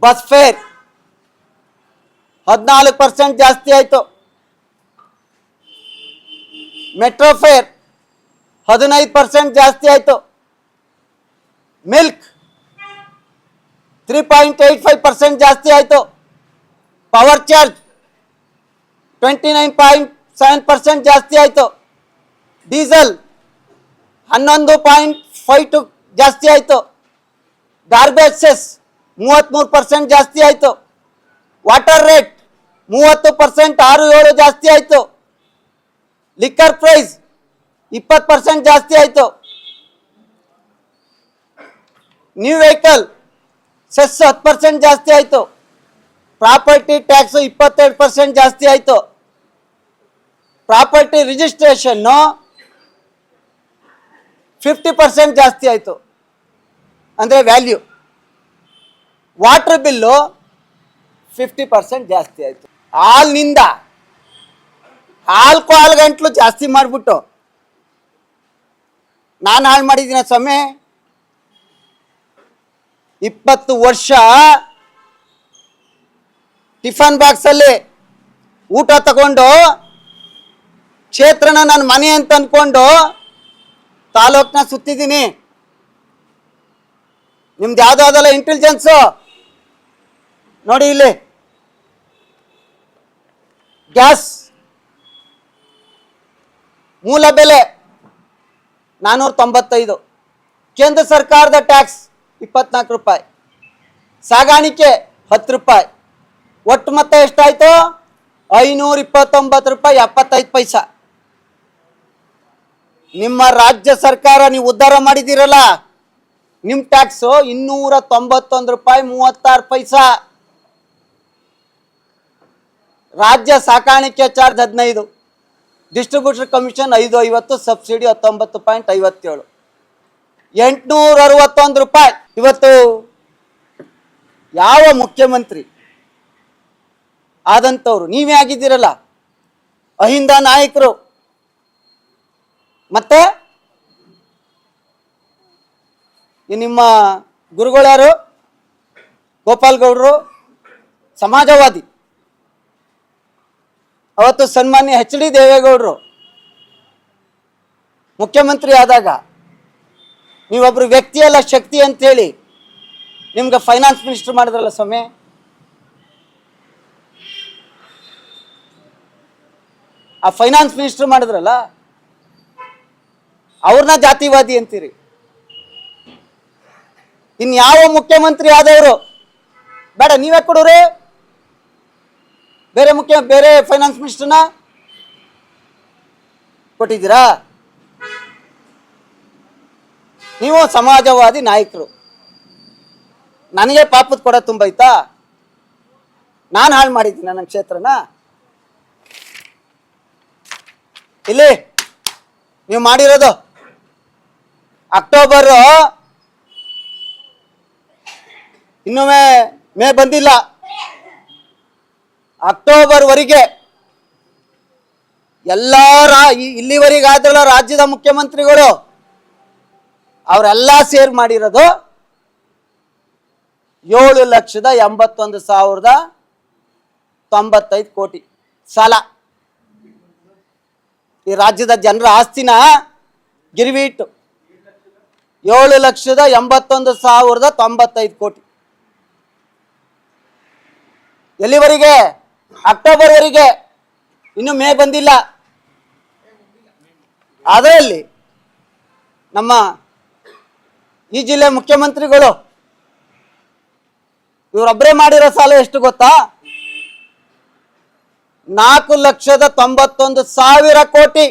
Bus fare 14% ಜಾಸ್ತಿ ಆಯಿತು. Metro fair 15% ಜಾಸ್ತಿ ಆಯಿತು. ಮಿಲ್ಕ್ 3.85% ಜಾಸ್ತಿ ಆಯಿತು. ಪವರ್ ಚಾರ್ಜ್ 29.7% ಜಾಸ್ತಿ ಆಯಿತು. ಡೀಸೆಲ್ 11.52 ಜಾಸ್ತಿ ಆಯಿತು. ಗಾರ್ಬೇಜ್ ಸೆಸ್ 33% ಜಾಸ್ತಿ ಆಯಿತು. ವಾಟರ್ ರೇಟ್ 30% 6-7 ಜಾಸ್ತಿ ಆಯಿತು. ಲಿಕ್ಕರ್ ಪ್ರೈಸ್ 20% ಜಾಸ್ತಿ ಆಯಿತು. ನ್ಯೂ ವೆಹಿಕಲ್ ಸೆಸ್ 10% ಜಾಸ್ತಿ ಆಯಿತು. ಪ್ರಾಪರ್ಟಿ ಟ್ಯಾಕ್ಸ್ 22% ಜಾಸ್ತಿ ಆಯಿತು. ಪ್ರಾಪರ್ಟಿ ರಿಜಿಸ್ಟ್ರೇಷನ್ನು 50% ಜಾಸ್ತಿ ಆಯಿತು, ಅಂದರೆ ವ್ಯಾಲ್ಯೂ. ವಾಟರ್ ಬಿಲ್ಲು 50% ಜಾಸ್ತಿ ಆಯಿತು. ಹಾಲಿನಿಂದ ಆಲ್ಕೋಹಾಲ್ ಗಂಟ್ಲು ಜಾಸ್ತಿ ಮಾಡಿಬಿಟ್ಟು ನಾನು ಹಾಳು ಮಾಡಿದ್ದೀನಿ ಸ್ವಾಮಿ. 20 ವರ್ಷ ಟಿಫನ್ ಬಾಕ್ಸಲ್ಲಿ ಊಟ ತಗೊಂಡು ಕ್ಷೇತ್ರನ ನನ್ನ ಮನೆ ಅಂತ ಅಂದ್ಕೊಂಡು ತಾಲೂಕ್ನ ಸುತ್ತಿದ್ದೀನಿ. ನಿಮ್ದು ಯಾವುದಾದಲ್ಲ ಇಂಟೆಲಿಜೆನ್ಸು ನೋಡಿ. ಇಲ್ಲಿ ಗ್ಯಾಸ್ ಮೂಲ ಬೆಲೆ 495, ಕೇಂದ್ರ ಸರ್ಕಾರದ ಟ್ಯಾಕ್ಸ್ 24 ರೂಪಾಯಿ, ಸಾಗಾಣಿಕೆ 10 ರೂಪಾಯಿ, ಒಟ್ಟು ಮೊತ್ತ ಎಷ್ಟಾಯಿತು? 529 ರೂಪಾಯಿ 75 ಪೈಸಾ. ನಿಮ್ಮ ರಾಜ್ಯ ಸರ್ಕಾರ ನೀವು ಉದ್ಧಾರ ಮಾಡಿದ್ದೀರಲ್ಲ, ನಿಮ್ಮ ಟ್ಯಾಕ್ಸು 291 ರೂಪಾಯಿ 36 ಪೈಸಾ. ರಾಜ್ಯ ಸಾಕಾಣಿಕೆ ಚಾರ್ಜ್ 15, ಡಿಸ್ಟ್ರಿಬ್ಯೂಟರ್ ಕಮಿಷನ್ 550, ಸಬ್ಸಿಡಿ 19.57, 861 ರೂಪಾಯಿ. ಇವತ್ತು ಯಾವ ಮುಖ್ಯಮಂತ್ರಿ ಆದಂಥವ್ರು ನೀವೇ ಆಗಿದ್ದೀರಲ್ಲ, ಅಹಿಂದ ನಾಯಕರು. ಮತ್ತೆ ನಿಮ್ಮ ಗುರುಗಳು ಗೋಪಾಲ್ ಗೌಡರು ಸಮಾಜವಾದಿ. ಅವತ್ತು ಸನ್ಮಾನ್ಯ HD ದೇವೇಗೌಡರು ಮುಖ್ಯಮಂತ್ರಿ ಆದಾಗ ನೀವೊಬ್ರು ವ್ಯಕ್ತಿಯಲ್ಲ ಶಕ್ತಿ ಅಂತೇಳಿ ನಿಮ್ಗೆ ಫೈನಾನ್ಸ್ ಮಿನಿಸ್ಟರ್ ಮಾಡಿದ್ರಲ್ಲ ಸ್ವಾಮಿ. ಆ ಫೈನಾನ್ಸ್ ಮಿನಿಸ್ಟರ್ ಮಾಡಿದ್ರಲ್ಲ, ಅವ್ರನ್ನ ಜಾತಿವಾದಿ ಅಂತೀರಿ. ಇನ್ಯಾವ ಮುಖ್ಯಮಂತ್ರಿ ಆದವರು ಬೇಡ, ನೀವೇ ಕೊಡೋರೆ. ಬೇರೆ ಫೈನಾನ್ಸ್ ಮಿನಿಸ್ಟರ್ನ ಕೊಟ್ಟಿದ್ದೀರಾ? ನೀವು ಸಮಾಜವಾದಿ ನಾಯಕರು. ನನಗೆ ಪಾಪದ ಕೊಡ ತುಂಬೈತಾ? ನಾನು ಹಾಳು ಮಾಡಿದ್ದೀನಿ ನನ್ನ ಕ್ಷೇತ್ರನ? ಇಲ್ಲಿ ನೀವು ಮಾಡಿರೋದು ಅಕ್ಟೋಬರ್ ಇನ್ನೂ ಮೇ ಬಂದಿಲ್ಲ. ಅಕ್ಟೋಬರ್ ವರೆಗೆ ಇಲ್ಲಿವರೆಗೆ ಆದ್ರಲ್ಲ ರಾಜ್ಯದ ಮುಖ್ಯಮಂತ್ರಿಗಳು, ಅವರೆಲ್ಲ ಸೇರ್ ಮಾಡಿರೋದು 7,81,095 ಕೋಟಿ ಸಾಲ. ಈ ರಾಜ್ಯದ ಜನರ ಆಸ್ತಿನ ಗಿರ್ವಿ ಇಟ್ಟು 7,81,095 ಕೋಟಿ. ಎಲ್ಲಿವರೆಗೆ? ಅಕ್ಟೋಬರ್ ವರೆಗೆ. ಇನ್ನು ಮೇ ಬಂದಿಲ್ಲ. ಅದರಲ್ಲಿ ನಮ್ಮ ಈ ಜಿಲ್ಲೆ ಮುಖ್ಯಮಂತ್ರಿಗಳು ಇವರೊಬ್ಬರೇ ಮಾಡಿರೋ ಸಾಲ ಎಷ್ಟು ಗೊತ್ತಾ? 4,91,000 ಕೋಟಿ.